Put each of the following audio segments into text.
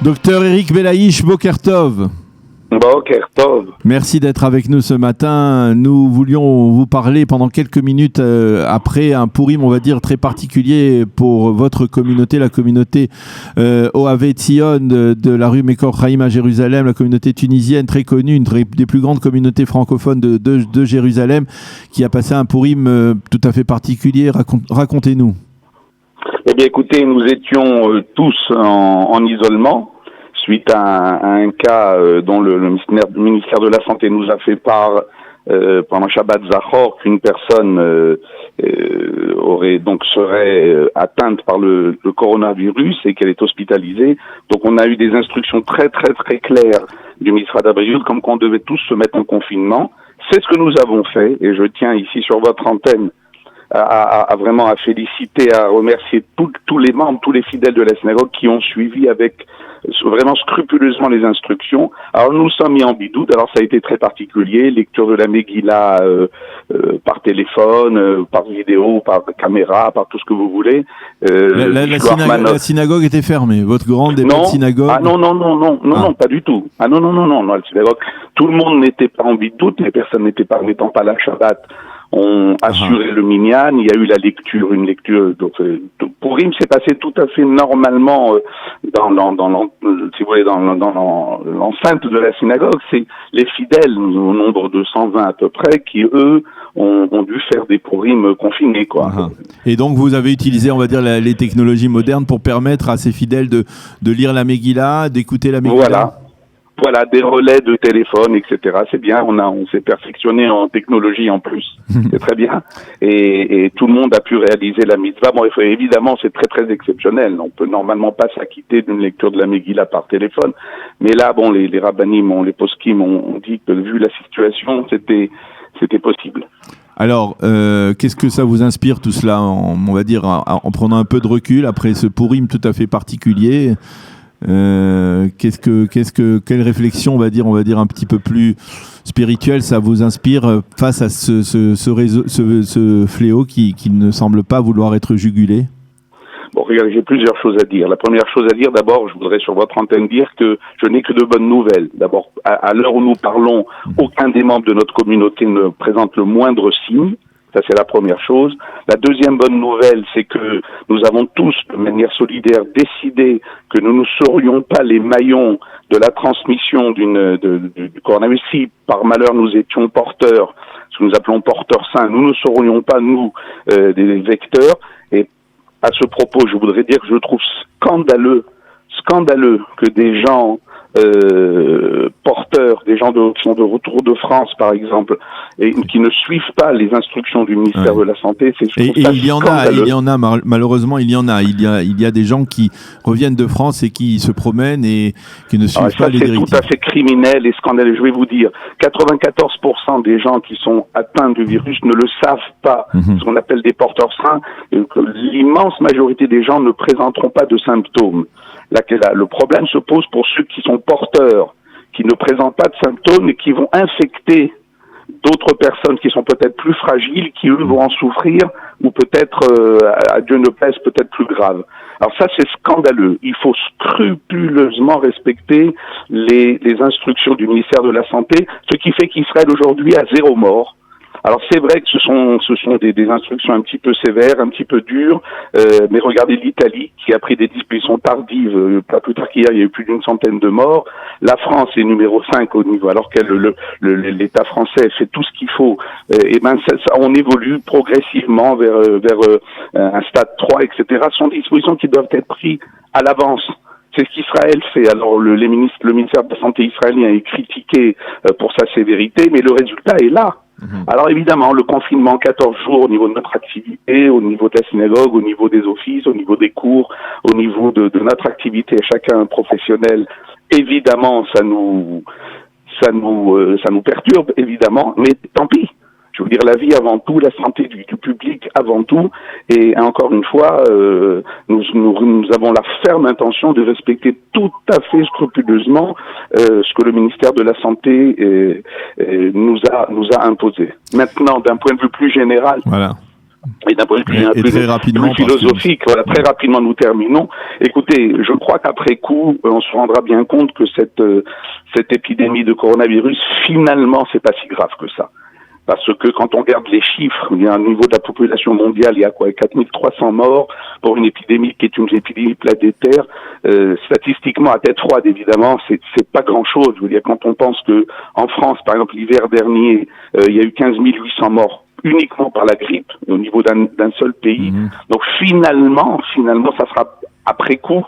Docteur Eric Belaïch, Boker Tov. Boker Tov. Merci d'être avec nous ce matin. Nous voulions vous parler pendant quelques minutes après un Pourim, on va dire, très particulier pour votre communauté, la communauté Ohavé Tzion de la rue Mekor Chaim à Jérusalem, la communauté tunisienne très connue, une des plus grandes communautés francophones de Jérusalem, qui a passé un Pourim tout à fait particulier. Racontez-nous. Eh bien, écoutez, nous étions tous en isolement suite à un cas dont le ministère de la Santé nous a fait part pendant Shabbat Zachor, qu'une personne serait atteinte par le coronavirus et qu'elle est hospitalisée. Donc, on a eu des instructions très très très claires du ministère d'Abril, comme qu'on devait tous se mettre en confinement. C'est ce que nous avons fait, et je tiens ici sur votre antenne à vraiment à féliciter, à remercier tous les membres, tous les fidèles de la synagogue qui ont suivi avec vraiment scrupuleusement les instructions. Alors nous sommes mis en bidoute, alors ça a été très particulier, lecture de la Megillah par téléphone, par vidéo, par caméra, par tout ce que vous voulez. La synagogue était fermée, votre grande et belle synagogue. Ah non, pas du tout. Ah non, la synagogue, tout le monde n'était pas en bidoute, les personnes n'étant pas là Shabbat, ont assuré le minyan. Il y a eu une lecture Pourim s'est passé tout à fait normalement dans l'enceinte de la synagogue. C'est les fidèles, au nombre de 120 à peu près, qui eux ont dû faire des Pourim confinés, quoi. Et donc vous avez utilisé, on va dire, les technologies modernes pour permettre à ces fidèles de lire la Megillah, d'écouter la Megillah. Voilà, des relais de téléphone, etc. C'est bien, on s'est perfectionné en technologie en plus. C'est très bien. Et tout le monde a pu réaliser la mitzvah. Bon, évidemment, c'est très très exceptionnel. On peut normalement pas s'acquitter d'une lecture de la Megillah par téléphone. Mais là, bon, les rabbanim, les poskim ont dit que vu la situation, c'était possible. Alors, qu'est-ce que ça vous inspire tout cela, on va dire, en prenant un peu de recul après ce Pourim tout à fait particulier? Quelle réflexion, on va dire un petit peu plus spirituelle, ça vous inspire face à ce fléau qui ne semble pas vouloir être jugulé? Bon, regardez, j'ai plusieurs choses à dire. La première chose à dire, d'abord, je voudrais sur votre antenne dire que je n'ai que de bonnes nouvelles. D'abord, à l'heure où nous parlons, aucun des membres de notre communauté ne présente le moindre signe. Ça, c'est la première chose. La deuxième bonne nouvelle, c'est que nous avons tous, de manière solidaire, décidé que nous ne serions pas les maillons de la transmission du coronavirus. Si, par malheur, nous étions porteurs, ce que nous appelons porteurs sains, nous ne serions pas, des vecteurs. Et à ce propos, je voudrais dire que je trouve scandaleux que des gens porteurs, des gens qui sont de retour de France, par exemple, et qui ne suivent pas les instructions du ministère de la Santé. Il y en a, malheureusement, il y a des gens qui reviennent de France et qui se promènent et qui ne suivent pas les directives. C'est tout à fait criminel et scandaleux. Je vais vous dire, 94% des gens qui sont atteints du virus ne le savent pas, ce qu'on appelle des porteurs sains. L'immense majorité des gens ne présenteront pas de symptômes. Le problème se pose pour ceux qui sont porteurs, qui ne présentent pas de symptômes et qui vont infecter d'autres personnes qui sont peut-être plus fragiles, qui eux vont en souffrir, ou peut-être, à Dieu ne plaise, peut-être plus grave. Alors ça, c'est scandaleux. Il faut scrupuleusement respecter les instructions du ministère de la Santé, ce qui fait qu'Israël aujourd'hui a 0 mort. Alors c'est vrai que ce sont des instructions un petit peu sévères, un petit peu dures, mais regardez l'Italie qui a pris des dispositions tardives, pas plus tard qu'hier, il y a eu plus d'une centaine de morts. La France est numéro 5 au niveau, alors que l'État français fait tout ce qu'il faut. On évolue progressivement vers un stade 3, etc. Ce sont des dispositions qui doivent être prises à l'avance. C'est ce qu'Israël fait. Alors le ministère de la Santé israélien est critiqué pour sa sévérité, mais le résultat est là. Alors évidemment, le confinement 14 jours au niveau de notre activité, au niveau de la synagogue, au niveau des offices, au niveau des cours, au niveau de notre activité, chacun professionnel, évidemment, ça nous perturbe, évidemment, mais tant pis. Je veux dire, la vie avant tout, la santé du public avant tout, et encore une fois, nous avons la ferme intention de respecter tout à fait scrupuleusement ce que le ministère de la Santé nous a imposé. Maintenant, d'un point de vue plus général, voilà. Et d'un point de vue un peu très rapidement, plus philosophique, voilà, très rapidement nous terminons. Écoutez, je crois qu'après coup, on se rendra bien compte que cette épidémie de coronavirus, finalement, c'est pas si grave que ça. Parce que quand on regarde les chiffres, il y a un niveau de la population mondiale, il y a 4300 morts pour une épidémie qui est une épidémie planétaire. Statistiquement, à tête froide, évidemment, c'est pas grand-chose. Je veux dire, quand on pense que en France, par exemple, l'hiver dernier, il y a eu 15 800 morts uniquement par la grippe au niveau d'un seul pays. Donc finalement, ça sera après coup.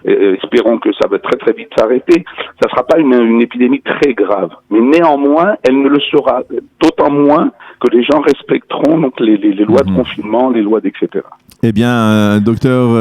Espérons que ça va très très vite s'arrêter. Ça sera pas une épidémie très grave, mais néanmoins, elle ne le sera d'autant moins que les gens respecteront donc les lois de confinement, les lois etc. Eh bien, docteur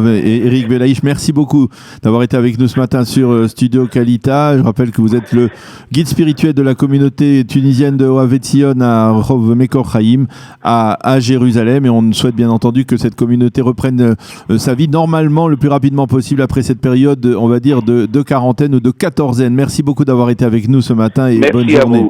Eric Belaïch, merci beaucoup d'avoir été avec nous ce matin sur Studio Kalita. Je rappelle que vous êtes le guide spirituel de la communauté tunisienne de Ohavet Zion à Rov Mekor Chaim à Jérusalem, et on souhaite bien entendu que cette communauté reprenne sa vie normalement le plus rapidement possible après cette période, on va dire, de quarantaine ou de quatorzaine. Merci beaucoup d'avoir été avec nous ce matin et bonne journée.